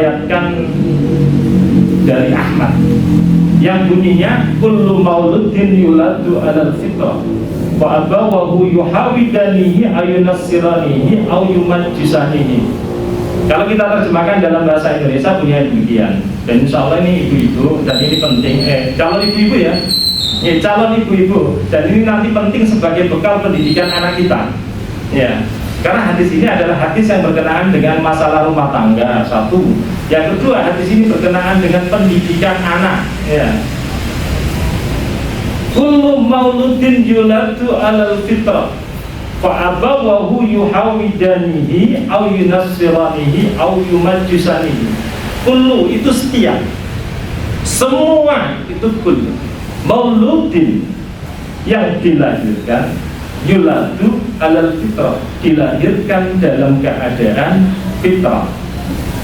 meriwayatkan dari Ahmad yang bunyinya kullu mauludin yuladu alal fitrah wa abawahu yuhawidanihi ayunassiranihi au yumajjisanihi. Kalau kita terjemahkan dalam bahasa Indonesia punya demikian. Dan insya Allah ini ibu-ibu, dan ini penting calon ibu-ibu ya, calon ibu-ibu, dan ini nanti penting sebagai bekal pendidikan anak kita ya. Karena hadis ini adalah hadis yang berkenaan dengan masalah rumah tangga, satu. Yang kedua, hadis ini berkenaan dengan pendidikan anak ya. Kullu mauludin yuladu alal fitrah fa abawahu yuhawidanihi au yunassiranihi au yumajjisanihi. Kullu itu setiap, semua itu kullu. Mauludin yang dilahirkan, yuladu alal fitrah, dilahirkan dalam keadaan fitrah.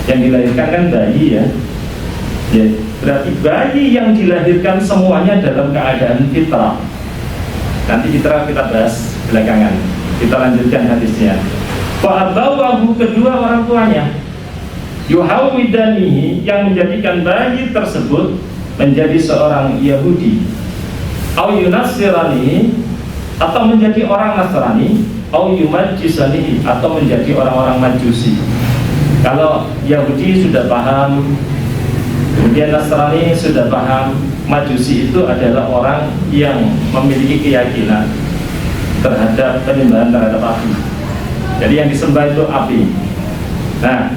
Yang dilahirkan kan bayi ya. Ya, berarti bayi yang dilahirkan semuanya dalam keadaan fitrah. Nanti fitrah kita bahas belakangan. Kita lanjutkan hadisnya. Fa abawahu, kedua orang tuanya, yuhawidanihi, yang menjadikan bayi tersebut menjadi seorang Yahudi, au yunassiranihi, atau menjadi orang Nasrani, au yumajjisanihi, atau menjadi orang-orang Majusi. Kalau Yahudi sudah paham, kemudian Nasrani sudah paham, Majusi itu adalah orang yang memiliki keyakinan terhadap penyembahan terhadap api. Jadi yang disembah itu api. Nah,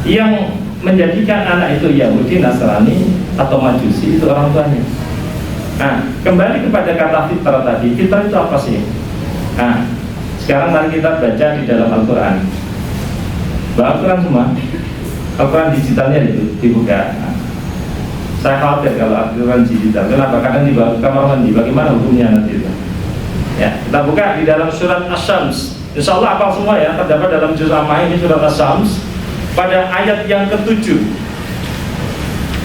yang menjadikan anak itu Yahudi, Nasrani, atau Majusi itu orang tuanya. Nah, kembali kepada kata fitrah tadi. Fitrah itu apa sih? Nah, sekarang mari kita baca di dalam Al-Quran. Bawa Al-Quran semua. Al-Quran digitalnya itu dibuka. Nah, saya khawatir kalau Al-Quran digital. Kenapa? Kadang di kamar mandi. Bagaimana hukumnya nanti itu? Ya, kita buka di dalam surat Asy-Syams. Insya Allah hafal semua ya. Terdapat dalam juz Amma ini surat Asy-Syams pada ayat yang ke-7.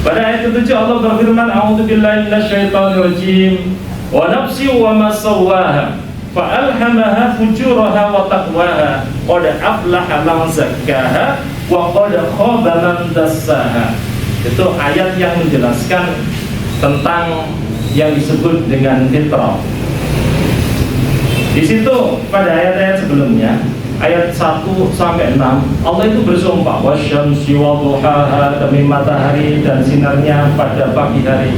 Pada ayat ke-7 Allah berfirman, a'udzubillahi minasyaitonirrajim, wa nafsi wa ma sawwaha fa alhamaha fujuraha wa taqwaha qad aflaha man zakkaha wa qad khaba man dassaha. Itu ayat yang menjelaskan tentang yang disebut dengan fitrah. Di situ pada ayat-ayat sebelumnya, ayat 1 sampai 6, Allah itu bersumpah wasyamsi wa duhaha, demi matahari dan sinarnya pada pagi hari.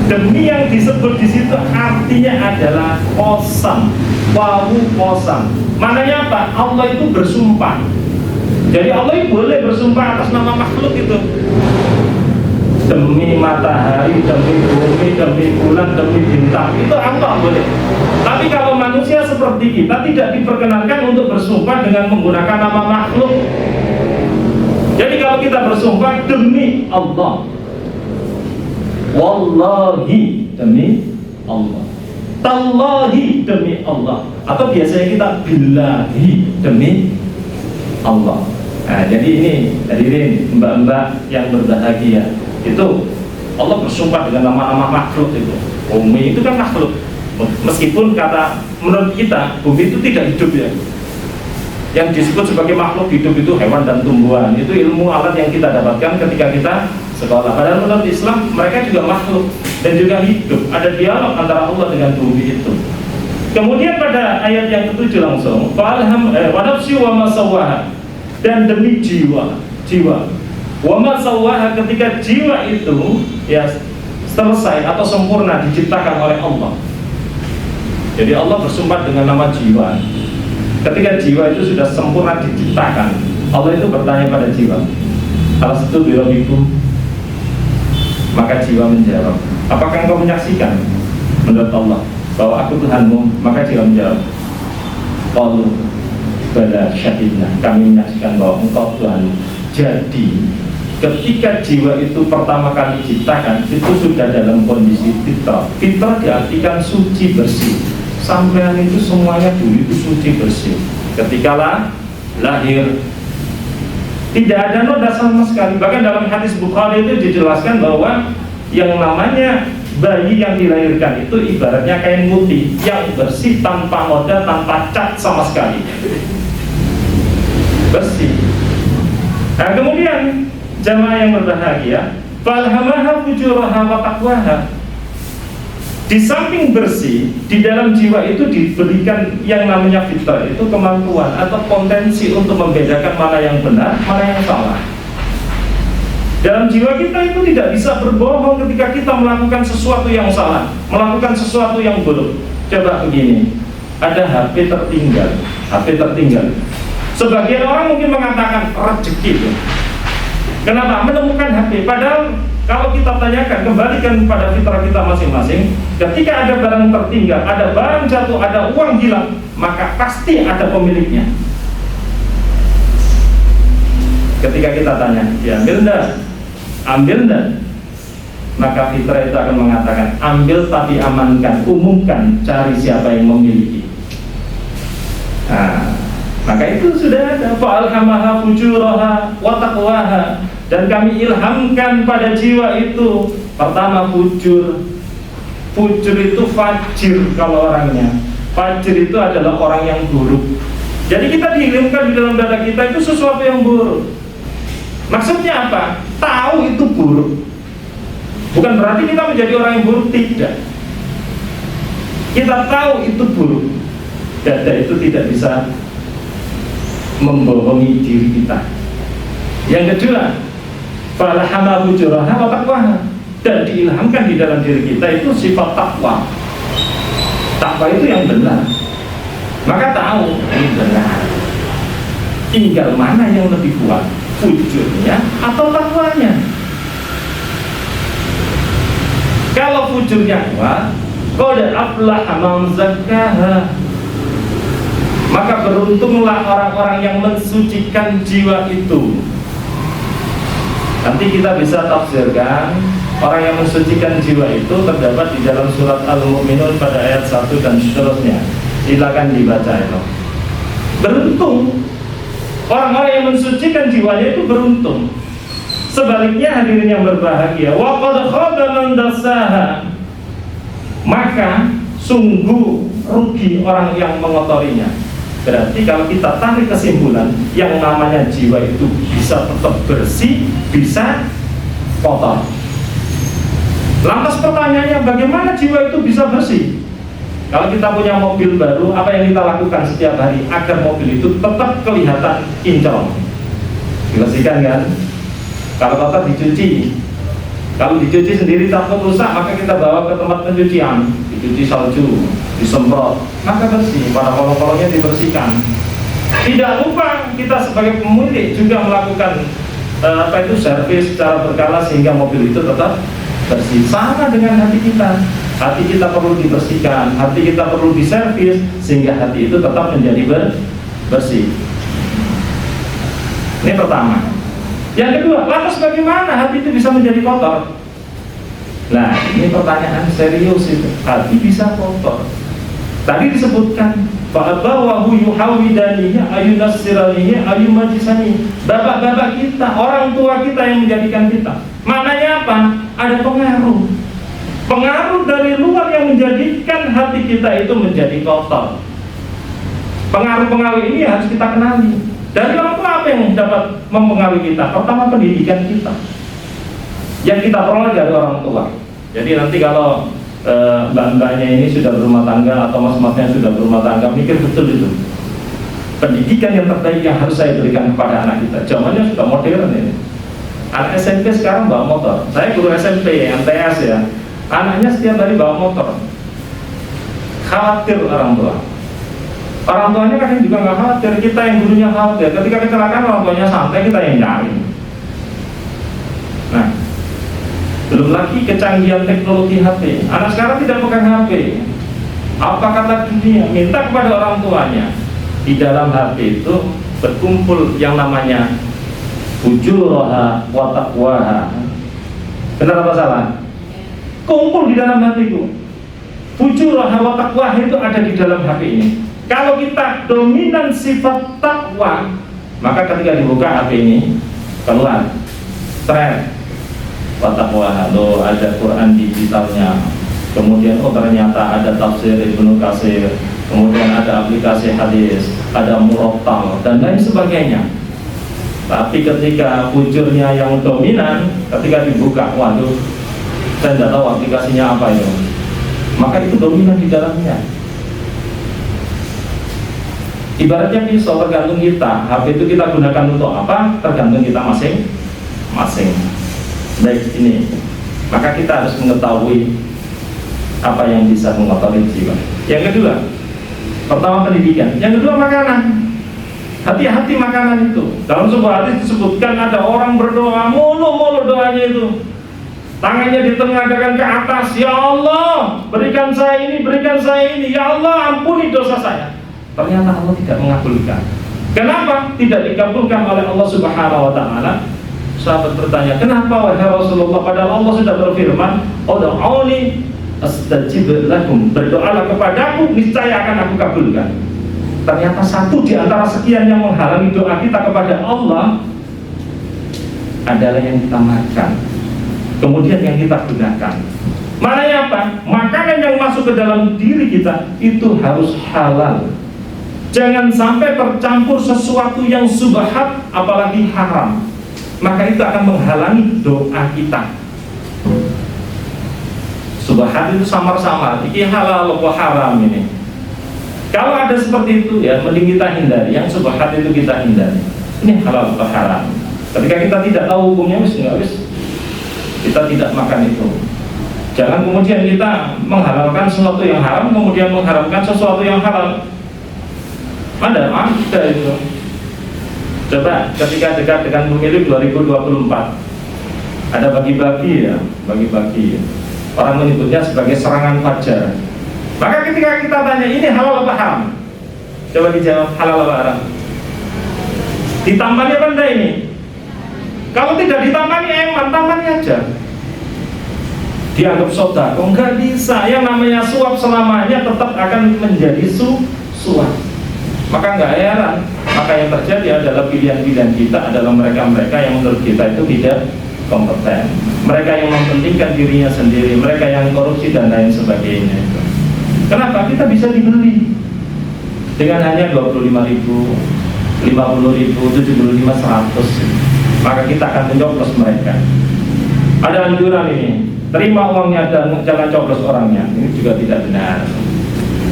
Demi yang disebut di situ artinya adalah qasam, wawu qasam. Maknanya apa? Allah itu bersumpah. Jadi Allah itu boleh bersumpah atas nama makhluk itu. Demi matahari, demi bumi, demi bulan, demi bintang, itu Allah boleh. Tapi kalau manusia seperti kita tidak diperkenankan untuk bersumpah dengan menggunakan nama makhluk. Jadi kalau kita bersumpah demi Allah, wallahi, demi Allah, tallahi, demi Allah, atau biasanya kita billahi, demi Allah. Nah, jadi ini hadirin mbak-mbak yang berbahagia, itu Allah bersumpah dengan nama-nama makhluk itu. Bumi itu kan makhluk, meskipun kata menurut kita bumi itu tidak hidup ya. Yang disebut sebagai makhluk hidup itu hewan dan tumbuhan. Itu ilmu alat yang kita dapatkan ketika kita sekolah. Padahal menurut Islam mereka juga makhluk dan juga hidup. Ada dialog antara Allah dengan bumi itu. Kemudian pada ayat yang ke-7 langsung, wa nafsi wa ma sawwaha, dan demi jiwa. Wa ma sawwaha, ketika jiwa itu ya selesai atau sempurna diciptakan oleh Allah. Jadi Allah bersumpah dengan nama jiwa. Ketika jiwa itu sudah sempurna diciptakan, Allah itu bertanya pada jiwa, alastu bi rabbikum, maka jiwa menjawab, apakah engkau menyaksikan menurut Allah bahwa aku Tuhanmu? Maka jiwa menjawab, qalu bala syahidna, kami menyaksikan bahwa engkau Tuhanmu. Jadi ketika jiwa itu pertama kali diciptakan, itu sudah dalam kondisi fitrah. Fitrah diartikan suci bersih. Sampean itu semuanya dulu itu suci bersih. Ketika lahir tidak ada noda sama sekali. Bahkan dalam hadis Bukhari itu dijelaskan bahwa yang namanya bayi yang dilahirkan itu ibaratnya kain putih yang bersih, tanpa noda, tanpa cat sama sekali. Bersih. Nah kemudian jamaah yang berbahagia, falhamaha fujuraha wa taqwaha. Di samping bersih, di dalam jiwa itu diberikan yang namanya fitrah, itu kemampuan atau potensi untuk membedakan mana yang benar, mana yang salah. Dalam jiwa kita itu tidak bisa berbohong ketika kita melakukan sesuatu yang salah, melakukan sesuatu yang buruk. Coba begini, ada HP tertinggal. Sebagian orang mungkin mengatakan rezeki. Kenapa? Menemukan HP. Padahal kalau kita tanyakan, kembalikan pada fitrah kita masing-masing, ketika ada barang tertinggal, ada barang jatuh, ada uang hilang, maka pasti ada pemiliknya. Ketika kita tanya, diambil enggak? Ambil enggak? Maka fitrah itu akan mengatakan, ambil tapi amankan, umumkan, cari siapa yang memiliki. Nah, maka itu sudah ada fa'alhamaha fujuraha wa taqwaha. Dan kami ilhamkan pada jiwa itu, pertama fujur itu fajir kalau orangnya. Fajir itu adalah orang yang buruk. Jadi kita diilhamkan di dalam dada kita itu sesuatu yang buruk. Maksudnya apa? Tahu itu buruk. Bukan berarti kita menjadi orang yang buruk, tidak. Kita tahu itu buruk. Dada itu tidak bisa membohongi diri kita. Yang kedua, falhamaha fujuraha wa taqwaha, dan diilhamkan di dalam diri kita itu sifat takwa. Takwa itu yang benar. Maka tahu ini benar. Tinggal mana yang lebih kuat, fujurnya atau takwanya. Kalau fujurnya kuat, qad aflaha man zakkaha, maka beruntunglah orang-orang yang mensucikan jiwa itu. Nanti kita bisa tafsirkan orang yang mensucikan jiwa itu terdapat di dalam surat Al-Mu'minun pada ayat 1 dan seterusnya. Silakan dibaca itu. Beruntung orang-orang yang mensucikan jiwanya itu beruntung. Sebaliknya hadirin yang berbahagia, wa qad khaba man dassaha, maka sungguh rugi orang yang mengotorinya. Berarti kalau kita tarik kesimpulan, yang namanya jiwa itu bisa tetap bersih, bisa kotor. Lantas pertanyaannya, bagaimana jiwa itu bisa bersih? Kalau kita punya mobil baru, apa yang kita lakukan setiap hari agar mobil itu tetap kelihatan kinclong? Dibersihkan kan? Kalau kotor dicuci. Kalau dicuci sendiri takut rusak, maka kita bawa ke tempat pencucian, dicuci salju, disemprot, maka bersih. Pada kolong-kolongnya dibersihkan. Tidak lupa kita sebagai pemilik juga melakukan servis secara berkala sehingga mobil itu tetap bersih. Sama dengan hati kita. Hati kita perlu dibersihkan, hati kita perlu diservis sehingga hati itu tetap menjadi bersih. Ini pertama. Yang kedua, lantas bagaimana hati itu bisa menjadi kotor? Nah, ini pertanyaan serius itu. Hati bisa kotor. Tadi disebutkan fa'abawahu yuhawidanihi ayunassiranihi ayumajisani. Bapak-bapak kita, orang tua kita yang menjadikan kita. Maknanya apa? Ada pengaruh. Pengaruh dari luar yang menjadikan hati kita itu menjadi kotor. Pengaruh-pengaruh ini harus kita kenali. Dari orang tua apa yang dapat mempengaruhi kita? Pertama, pendidikan kita yang kita peroleh dari orang tua. Jadi nanti kalau mbak-mbaknya ini sudah berumah tangga atau mas-masnya sudah berumah tangga, mikir betul itu. Pendidikan yang terbaik yang harus saya berikan kepada anak kita. Zamannya sudah modern ini. Anak SMP sekarang bawa motor. Saya guru SMP, MTS ya. Anaknya setiap hari bawa motor. Khawatir orang tua. Orang tuanya kadang juga nggak khawatir, kita yang gurunya khawatir. Ketika kecelakaan orang tuanya santai, kita yang nyari. Nah, belum lagi kecanggihan teknologi HP. Anak sekarang tidak pegang HP. Apa kata dunia? Minta kepada orang tuanya. Di dalam HP itu berkumpul yang namanya fujuraha wa taqwaha. Benar apa salah? Kumpul di dalam hatiku. Fujuraha wa taqwaha itu ada di dalam HP ini. Kalau kita dominan sifat takwa, maka ketika dibuka HP ini keluar thread takwa, ada Quran digitalnya, kemudian ternyata ada tafsir Ibnu Katsir, kemudian ada aplikasi hadis, ada murattal dan lain sebagainya. Tapi ketika fujurnya yang dominan, ketika dibuka, waduh, saya tidak tahu aplikasinya apa ya, maka itu dominan di dalamnya. Ibaratnya pisau, tergantung kita. HP itu kita gunakan untuk apa, tergantung kita masing-masing. Baik, ini maka kita harus mengetahui apa yang bisa mengotori jiwa. Yang kedua, pertama pendidikan. Yang kedua makanan. Hati-hati makanan itu. Dalam sebuah hadis disebutkan ada orang berdoa mulu-mulu doanya itu, tangannya ditengadahkan ke atas, ya Allah berikan saya ini, berikan saya ini, ya Allah ampuni dosa saya. Ternyata Allah tidak mengabulkan. Kenapa tidak dikabulkan oleh Allah Subhanahu wa Ta'ala? Sahabat bertanya, kenapa wahai Rasulullah? Padahal Allah sudah berfirman, ud'uni astajib lakum, berdoalah kepadaku, niscaya akan aku kabulkan. Ternyata satu di antara sekian yang menghalangi doa kita kepada Allah adalah yang kita makan, kemudian yang kita gunakan. Maknanya apa? Makanan yang masuk ke dalam diri kita itu harus halal. Jangan sampai tercampur sesuatu yang subhat, apalagi haram. Maka itu akan menghalangi doa kita. Subhat itu samar-samar, ini halal atau haram ini. Kalau ada seperti itu ya, mending kita hindari. Yang subhat itu kita hindari. Ini halal atau haram. Ketika kita tidak tahu hukumnya, kita tidak makan itu. Jangan kemudian kita menghalalkan sesuatu yang haram, kemudian mengharamkan sesuatu yang halal. Ada itu. Coba ketika dekat dengan pemilu 2024, ada bagi-bagi ya, bagi-bagi. Orang menyebutnya sebagai serangan fajar. Maka ketika kita tanya ini halal apa haram, coba dijawab halal apa haram. Ditampani apa enggak ini? Kalau tidak ditampani eman, tampani aja. Dianggap sedekah, enggak bisa. Yang namanya suap selamanya tetap akan menjadi suap. Maka nggak heran, maka yang terjadi adalah pilihan-pilihan kita adalah mereka-mereka yang menurut kita itu tidak kompeten, mereka yang mementingkan dirinya sendiri, mereka yang korupsi dan lain sebagainya itu. Kenapa? Kita bisa dibeli dengan hanya 25.000, 50.000, 75, 100. Maka kita akan mencoblos mereka. Ada anjuran ini, terima uangnya dan jangan coblos orangnya. Ini juga tidak benar.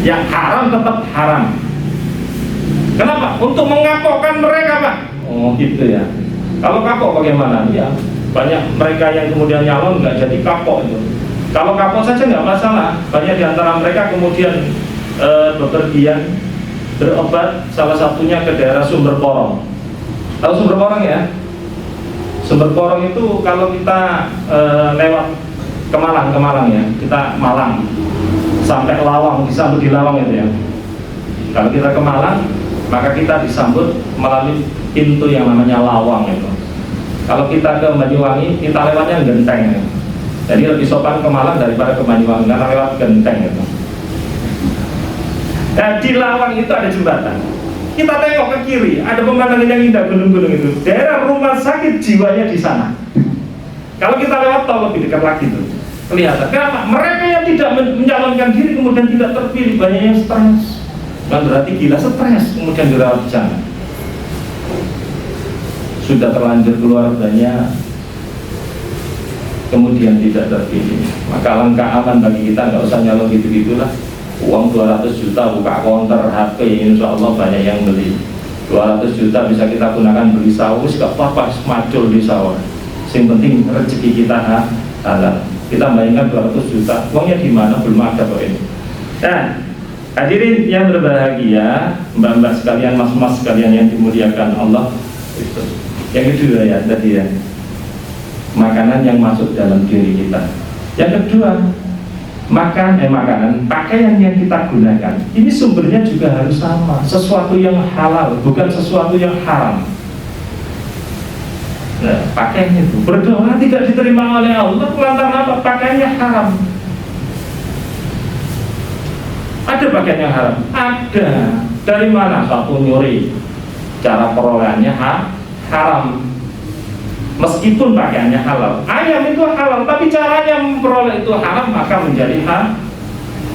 Yang haram tetap haram. Kenapa? Untuk mengapokkan mereka, Pak. Oh gitu ya. Kalau kapok bagaimana? Ya banyak mereka yang kemudian nyalon nggak jadi kapok itu. Kalau kapok saja nggak masalah. Banyak diantara mereka kemudian bepergian berobat, salah satunya ke daerah Sumber Porong. Tahu Sumber Porong ya? Sumber Porong itu kalau kita lewat ke Malang ya, kita Malang sampai Lawang, disambut di Lawang itu ya. Kalau kita ke Malang, maka kita disambut melalui pintu yang namanya Lawang itu. Kalau kita ke Banyuwangi, kita lewatnya Genteng ya. Jadi lebih sopan ke Malang daripada ke Banyuwangi karena lewat Genteng itu. Nah, di Lawang itu ada jembatan. Kita tengok ke kiri, ada pemandangan yang indah, gunung-gunung itu. Daerah rumah sakit jiwanya di sana. Kalau kita lewat tol lebih dekat lagi tuh, kelihatan. Kenapa? Mereka yang tidak mencalonkan diri kemudian tidak terpilih, banyak yang stres. Kan berarti gila stres, kemudian dirawat di sana. Sudah terlanjur keluar banyak, kemudian tidak terpilih. Maka langkah aman bagi kita, nggak usah nyalon gitu-gitulah. Uang 200 juta buka konter HP, insya Allah banyak yang beli. 200 juta bisa kita gunakan beli sawah, gak apa-apa, semacul di sawah. Yang penting rezeki kita halal. Kita bayangkan 200 juta, uangnya di mana? Belum ada kok ini. Nah, hadirin yang berbahagia, mbak-mbak sekalian, mas-mas sekalian yang dimuliakan Allah, itu. Yang kedua ya tadi ya, makanan yang masuk dalam diri kita. Yang kedua, makanan, pakaian yang kita gunakan, ini sumbernya juga harus sama, sesuatu yang halal, bukan sesuatu yang haram. Nah, pakaian itu berdoa tidak diterima oleh Allah lantaran apa? Pakaiannya haram. Ada pakaian yang haram? Ada. Dari mana? Satu nyuri, cara perolehannya haram. Meskipun pakaiannya halal, ayam itu halal, tapi caranya memperoleh itu haram, maka menjadi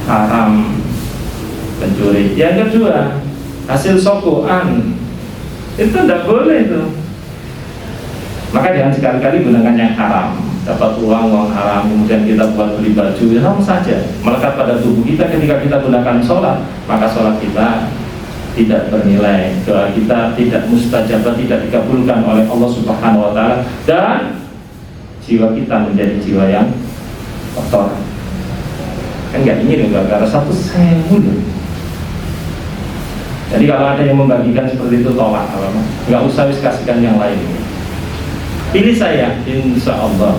haram. Pencuri. Yang kedua, hasil sokoan itu tidak boleh itu. Maka jangan sekali-kali gunakan yang haram. Dapat uang haram, kemudian kita buat beli baju, ya sama saja melekat pada tubuh kita. Ketika kita gunakan sholat, maka sholat kita tidak bernilai, doa kita tidak mustajabah, tidak dikabulkan oleh Allah Subhanahu wa Ta'ala, dan jiwa kita menjadi jiwa yang kotor. Kan nggak ingin gara-gara 1.000. Jadi kalau ada yang membagikan seperti itu, tolak, nggak usah kasihkan yang lain. Pilih saya, insya Allah.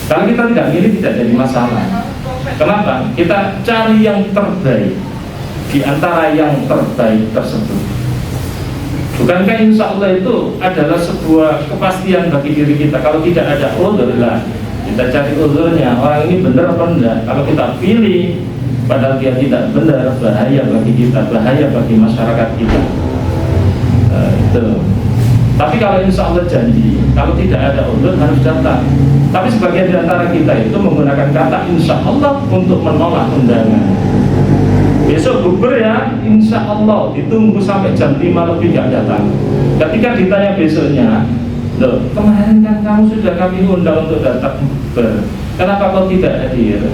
Kalau kita tidak milih tidak jadi masalah. Kenapa? Kita cari yang terbaik di antara yang terbaik tersebut. Bukankah insya Allah itu adalah sebuah kepastian bagi diri kita? Kalau tidak ada uzur lah, kita cari uzurnya. Orang ini benar apa enggak? Kalau kita pilih padahal dia tidak benar, bahaya bagi kita, bahaya bagi masyarakat kita. Itu. Tapi kalau insya Allah janji, kalau tidak ada uzur harus datang. Tapi sebagian di antara kita itu menggunakan kata insya Allah untuk menolak undangan. Besok bubur ya, insya Allah, ditunggu sampai jam 5 lebih gak datang. Ketika ditanya besoknya, loh kemarin kan kamu sudah kami undang untuk datang bubur, kenapa kau tidak hadir?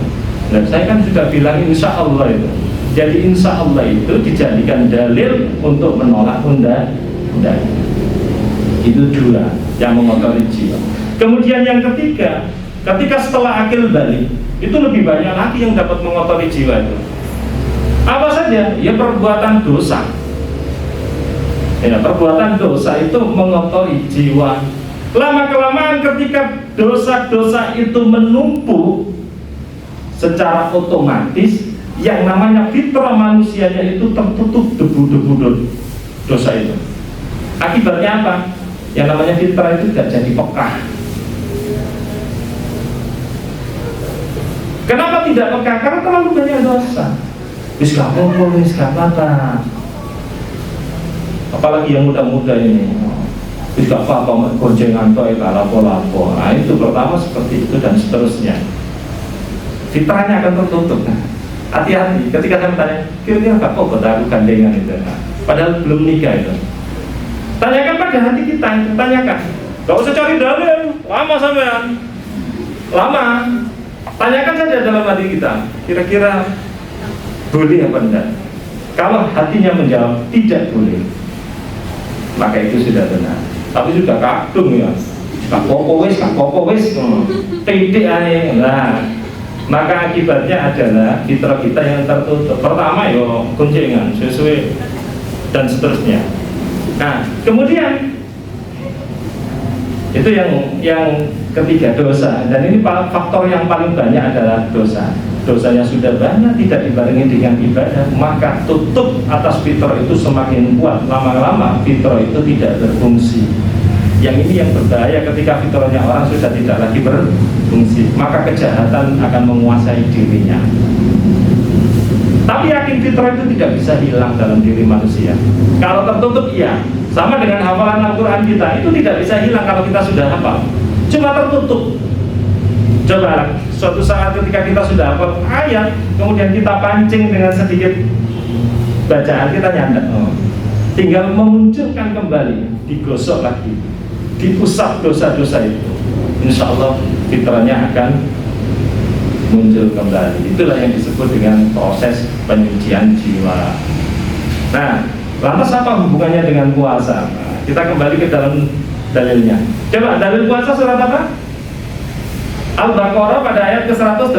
Nah, saya kan sudah bilang insya Allah itu. Jadi insya Allah itu dijadikan dalil untuk menolak undangan. Itu dua yang mengotori jiwa. Kemudian yang ketiga, ketika setelah akil balik, itu lebih banyak lagi yang dapat mengotori jiwa itu. Apa saja? Ya perbuatan dosa. Ya, perbuatan dosa itu mengotori jiwa. Lama-kelamaan ketika dosa-dosa itu menumpuk, secara otomatis yang namanya fitrah manusianya itu tertutup debu-debu dosa itu. Akibatnya apa? Yang namanya fitrah itu tidak jadi pekah. Kenapa tidak pekah? Karena terlalu banyak dosa. Wis gak apa-apa. Apalagi yang muda-muda ini. Wis gak apa-apa, goncengan toh itu lapo-lapo. Nah itu pertama seperti itu dan seterusnya. Fitrahnya akan tertutup. Nah, hati-hati ketika saya bertanya, kira-kira gak apa aku gandengan itu. Nah, padahal belum nikah itu. Tanyakan pada hati kita, tanyakan. Gak usah cari dalil, lama sampean. Lama. Tanyakan saja dalam hati kita, kira-kira boleh apa enggak? Kalau hatinya menjawab tidak boleh, maka itu sudah benar. Tapi sudah kadung ya, gak popo wis, titik aneh. Nah, maka akibatnya adalah fitrah kita yang tertutup. Pertama yo goncengan, sesuai dan seterusnya. Nah, kemudian itu yang ketiga, dosa. Dan ini faktor yang paling banyak adalah dosa. Dosanya sudah banyak, tidak dibarengi dengan ibadah, maka tutup atas fitrah itu semakin kuat. Lama-lama fitrah itu tidak berfungsi. Yang ini yang berbahaya ketika fitrahnya orang sudah tidak lagi berfungsi, maka kejahatan akan menguasai dirinya. Tapi yakin fitrah itu tidak bisa hilang dalam diri manusia. Kalau tertutup iya, sama dengan hafalan Al-Quran kita, itu tidak bisa hilang kalau kita sudah hafal, cuma tertutup. Coba suatu saat ketika kita sudah hafal ayat, kemudian kita pancing dengan sedikit bacaan, kita nyandak, tinggal memunculkan kembali, digosok lagi, diusap dosa-dosa itu, insya Allah fitrahnya akan muncul kembali. Itulah yang disebut dengan proses penyucian jiwa. Nah, lantas apa hubungannya dengan puasa? Nah, kita kembali ke dalam dalilnya. Coba dalil puasa surat apa? Al-Baqarah pada ayat ke-183.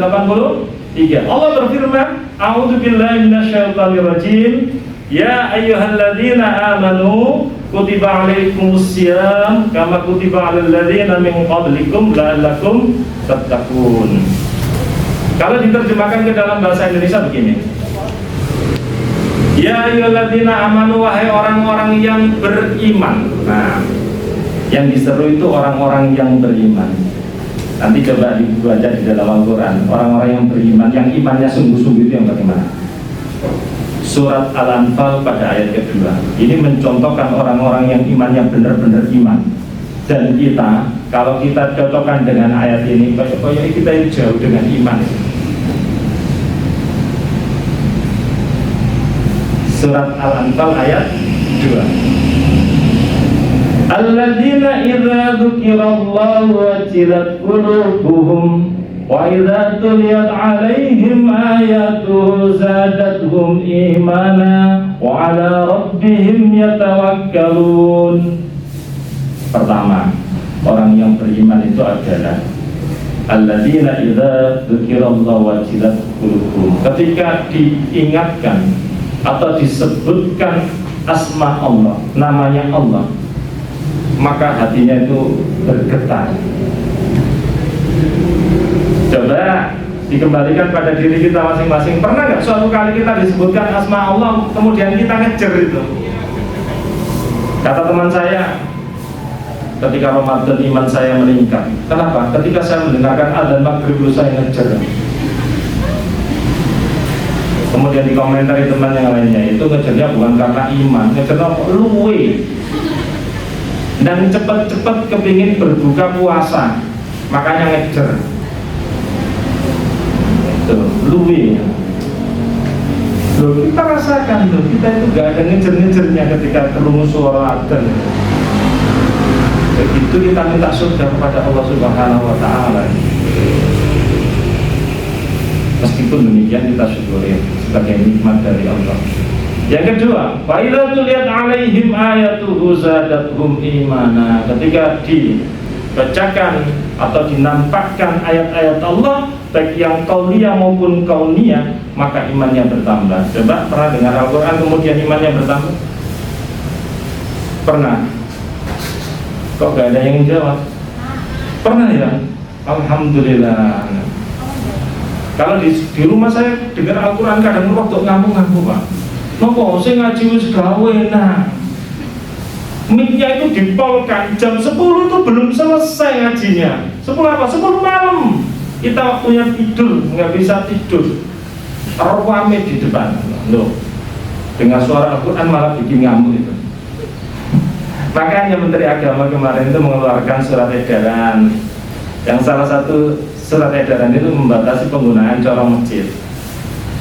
Allah berfirman, A'udzubillahi minasyaitonirrajim. Ya ayyuhalladzina amanu kutiba alaikumusiyam kama kutiba alal ladzina min qablikum la'allakum tattaqun. Kalau diterjemahkan ke dalam bahasa Indonesia begini. Ya ayyuhalladzina amanu, wahai orang-orang yang beriman. Nah, yang diseru itu orang-orang yang beriman. Nanti coba dibaca di dalam Al-Quran, orang-orang yang beriman, yang imannya sungguh-sungguh itu yang bagaimana? Surat Al-Anfal pada ayat kedua. Ini mencontohkan orang-orang yang imannya benar-benar iman. Dan kita, kalau kita cocokkan dengan ayat ini, kayak kita ini jauh dengan iman. Surat Al-Anfal ayat 2. Alladzina idza dzukirallahu wajilat qulubuhum wa idza tuliyat 'alaihim ayatuhu zadatuhum imana wa 'ala rabbihim yatawakkalun. Pertama, orang yang beriman itu adalah alladzina idza dzukirallahu wajilat qulubuhum. Ketika diingatkan atau disebutkan asma Allah, namanya Allah, maka hatinya itu bergetar. Coba dikembalikan pada diri kita masing-masing. Pernah nggak suatu kali kita disebutkan asma Allah kemudian kita ngejer itu? Kata teman saya, ketika Ramadan iman saya meningkat. Kenapa? Ketika saya mendengarkan adzan maghrib saya ngejer. Kemudian dikomentari teman yang lainnya, itu ngejernya bukan karena iman, ngejernya luwe. Dan cepat-cepat kepingin berbuka puasa, makanya ngejer. Itu luwe. Loh, kita rasakan loh, kita itu gak ada ngejer-ngejernya ketika kerungu suara adzan. Begitu kita minta surga kepada Allah Subhanahu wa Ta'ala. Meskipun demikian kita syukuri sebagai nikmat dari Allah. Yang kedua, fa idza tuliyat 'alaihim ayatuhu zadatuhum imana. Ketika dibacakan atau dinampakkan ayat-ayat Allah, baik yang qauliyah maupun kauniyah, maka imannya bertambah. Coba pernah dengar Al-Qur'an kemudian imannya bertambah? Pernah? Kok gak ada yang jawab? Pernah ya? Alhamdulillah. Kalau di rumah saya dengar Al-Quran kadang waktu ngamuk-ngamuk Pak. Nopo saya ngaji wis gawe nah. Mic-nya itu dipolkan jam 10 itu belum selesai ngajinya. 10 apa? 10 malam. Kita waktunya tidur, nggak bisa tidur. Rame di depan. Loh. Dengar suara Al-Quran malah bikin ngamuk itu. Makanya Menteri Agama kemarin itu mengeluarkan surat edaran. Yang salah satu surat edaran itu membatasi penggunaan corong masjid.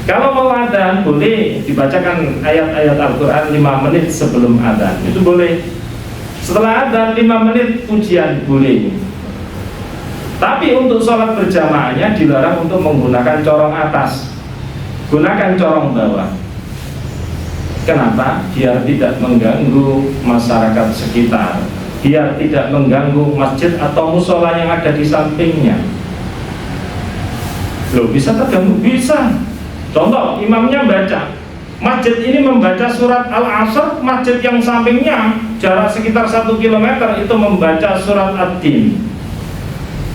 Kalau mau adzan boleh dibacakan ayat-ayat Al-Quran 5 menit sebelum adzan, itu boleh. Setelah adzan 5 menit pujian boleh. Tapi untuk sholat berjamaahnya dilarang untuk menggunakan corong atas, gunakan corong bawah. Kenapa? Biar tidak mengganggu masyarakat sekitar, biar tidak mengganggu masjid atau musola yang ada di sampingnya. Loh, bisa terganggu? Bisa. Contoh, imamnya baca, masjid ini membaca surat Al-Asr, masjid yang sampingnya jarak sekitar 1 km itu membaca surat Ad-Din,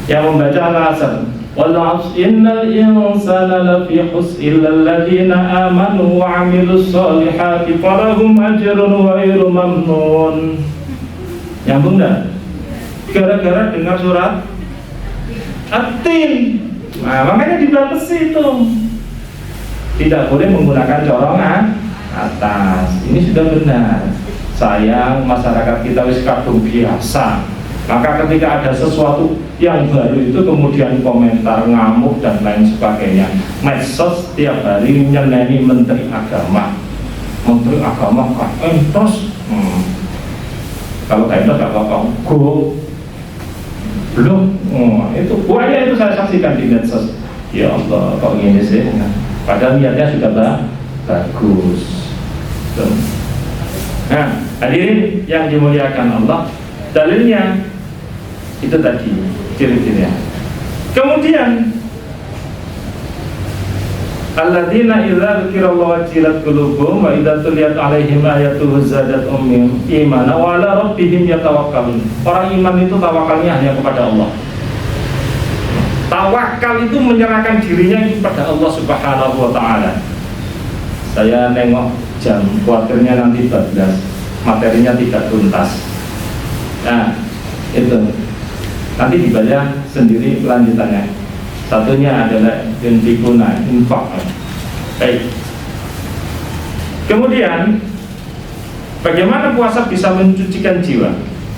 yang membaca Al-Asr. Wal 'asr innal insana lafi khusr illa alladziina aamanu wa 'amilus shalihati falahum ajrun ghairu mamnun. Nyambung enggak? Gara-gara dengar surat Ad-Din. Nah, makanya dibatasi itu. Tidak boleh menggunakan corongan atas. Ini sudah benar. Sayang masyarakat kita wis kadung biasa. Maka ketika ada sesuatu yang baru itu kemudian komentar, ngamuk dan lain sebagainya. Medsos setiap hari nyeneni Menteri Agama. Menteri Agama kan entos. Kalau kayak itu gak apa-apa. Go. Belum. Itu buahnya itu saya saksikan di medsos. Ya Allah, kok gini sih? Padahal niatnya sudah bagus. Nah, hadirin yang dimuliakan Allah, dalilnya itu tadi ciri-cirinya. Kemudian alladzina idza dzukirallahu wajilat qulubuhum wa idza tuliyat 'alaihim ayatuhu zadatuhum imana wa 'ala rabbihim yatawakkalun. Orang iman itu tawakalnya hanya kepada Allah. Tawakal itu menyerahkan dirinya kepada Allah Subhanahu wa Ta'ala. Saya nengok jam, kuatirnya nanti 14, materinya tidak tuntas. Nah, itu nanti dibaca sendiri lanjutannya. Satunya adalah yunfikuna, infak. Baik. Kemudian bagaimana puasa bisa mencucikan jiwa?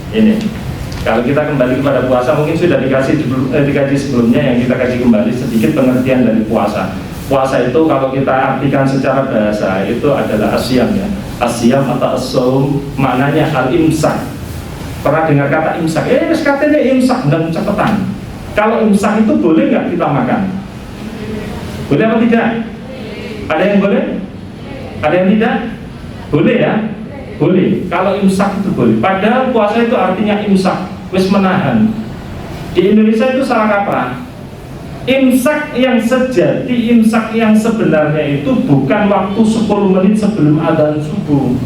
Ini. Kalau kita kembali kepada puasa, mungkin sudah dikaji sebelumnya, yang kita kaji kembali sedikit pengertian dari puasa. Puasa itu kalau kita artikan secara bahasa itu adalah asyam ya. Asyam atau as-shaum maknanya al-imsak. Pernah dengar kata imsak? Katanya imsak dan catatan. Kalau imsak itu boleh nggak kita makan? Boleh atau tidak? Ada yang boleh? Ada yang tidak? Boleh ya? Boleh. Kalau imsak itu boleh. Padahal puasa itu artinya imsak, wis menahan. Di Indonesia itu salah kaprah. Imsak yang sejati, imsak yang sebenarnya itu bukan waktu 10 menit sebelum adzan subuh.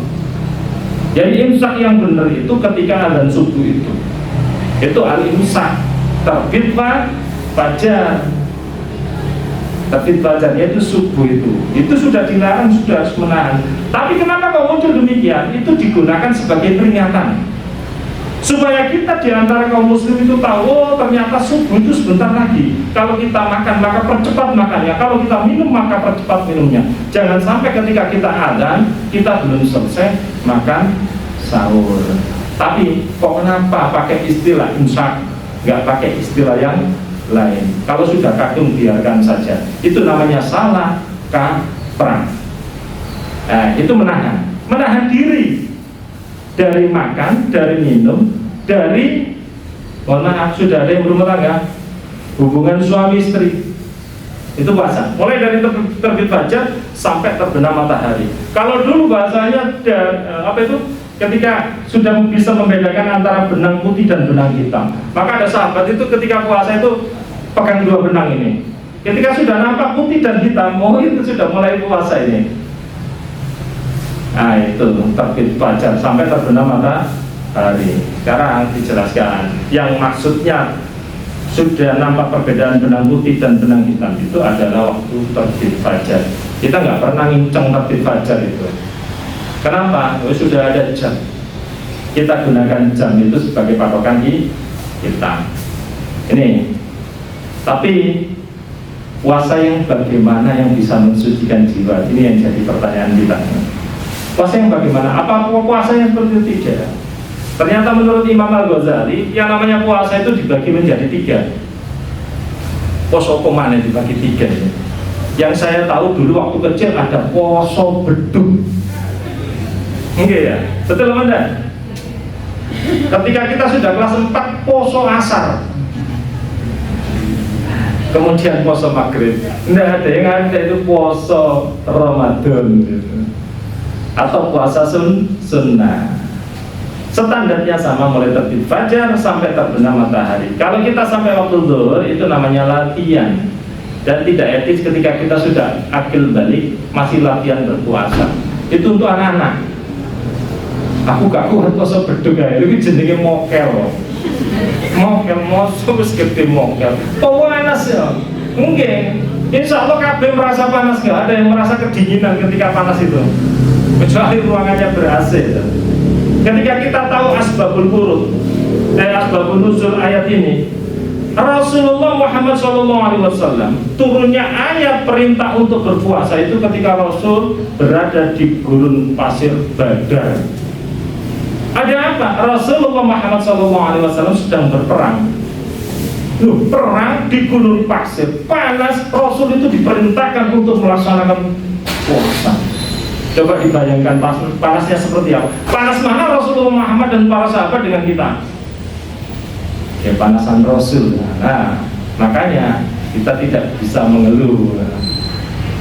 Jadi imsak yang benar itu ketika adzan subuh itu al-imsak, terbit fajar. Terbit fajarnya itu subuh itu sudah dilarang, sudah harus menahan. Tapi kenapa kok muncul demikian? Itu digunakan sebagai peringatan supaya kita diantara kaum muslim itu tahu, oh ternyata subuh itu sebentar lagi. Kalau kita makan maka percepat makannya, kalau kita minum maka percepat minumnya. Jangan sampai ketika kita adzan kita belum selesai makan sahur. Tapi kok kenapa pakai istilah imsak, nggak pakai istilah yang lain? Kalau sudah kadung biarkan saja. Itu namanya salah kaprah. Nah, itu menahan diri dari makan, dari minum, dari, mohon maaf, sudah ada yang berumah tangga, hubungan suami istri, itu puasa. Mulai dari terbit fajar sampai terbenam matahari. Kalau dulu bahasanya ketika sudah bisa membedakan antara benang putih dan benang hitam, maka ada sahabat itu ketika puasa itu pegang dua benang ini. Ketika sudah nampak putih dan hitam, itu sudah mulai puasa ini. Nah, itu terbit fajar sampai terbenam matahari. Sekarang dijelaskan yang maksudnya sudah nampak perbedaan benang putih dan benang hitam itu adalah waktu terbit fajar. Kita nggak pernah nginceng terbit fajar itu. Kenapa? Sudah ada jam. Kita gunakan jam itu sebagai patokan kita. Ini. Tapi puasa yang bagaimana yang bisa mensucikan jiwa? Ini yang jadi pertanyaan kita. Puasa yang bagaimana? Apa puasa yang seperti itu? Tidak. Ternyata menurut Imam Al-Ghazali yang namanya puasa itu dibagi menjadi 3. Poso kemana dibagi 3 ini? Yang saya tahu dulu waktu kecil ada poso beduk. Oke ya, betul Anda? Ketika kita sudah kelas 4 poso asar, kemudian poso maghrib. Tidak ada yang ada itu poso Ramadan gitu. Atau puasa sunnah. Standarnya sama, mulai terbit fajar sampai terbenam matahari. Kalau kita sampai waktu zuhur itu namanya latihan. Dan tidak etis ketika kita sudah akil balik masih latihan berpuasa. Itu untuk anak-anak. Aku gak kuat puasa beduk ya, itu jenenge mokel. Mokel wis gede mokel. Panas ya. Mungkin insya Allah kabeh merasa panas, nggak ada yang merasa kedinginan ketika panas itu. Kecuali ruangannya ber-AC. Ketika kita tahu asbabul wurud, asbabul nuzul ayat ini, Rasulullah Muhammad SAW turunnya ayat perintah untuk berpuasa itu ketika Rasul berada di gurun pasir Badar. Ada apa? Rasulullah Muhammad SAW sedang berperang. Perang di gurun pasir, panas. Rasul itu diperintahkan untuk melaksanakan puasa. Coba dibayangkan panasnya seperti apa? Panas mana Rasulullah Muhammad dan para sahabat dengan kita? Ya panasan Rasul. Nah, makanya kita tidak bisa mengeluh.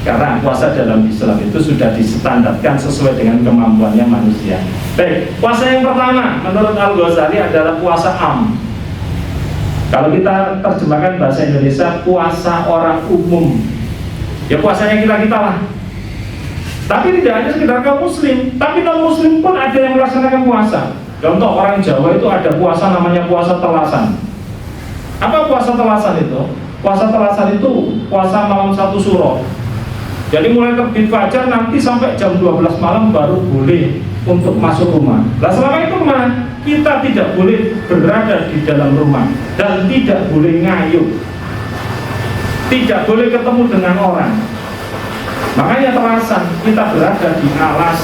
Karena puasa dalam Islam itu sudah distandarkan sesuai dengan kemampuannya manusia. Baik, puasa yang pertama menurut Al-Ghazali adalah puasa am. Kalau kita terjemahkan bahasa Indonesia, puasa orang umum. Ya puasanya kita lah. Tapi tidak hanya sekedar kaum muslim, tapi non muslim pun ada yang melaksanakan puasa. Contoh orang Jawa itu ada puasa namanya puasa telasan. Apa puasa telasan itu? Puasa telasan itu puasa malam 1 suro. Jadi mulai terbit fajar nanti sampai jam 12 malam baru boleh untuk masuk rumah. Nah selama itu kemana? Kita tidak boleh berada di dalam rumah dan tidak boleh ngayuh, tidak boleh ketemu dengan orang. Makanya telasan kita berada di alas.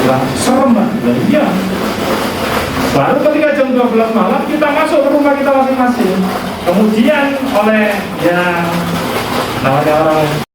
Lah serem lah, iya. Baru ketika jam 12 malam kita masuk ke rumah kita masing-masing. Kemudian oleh yang namanya orang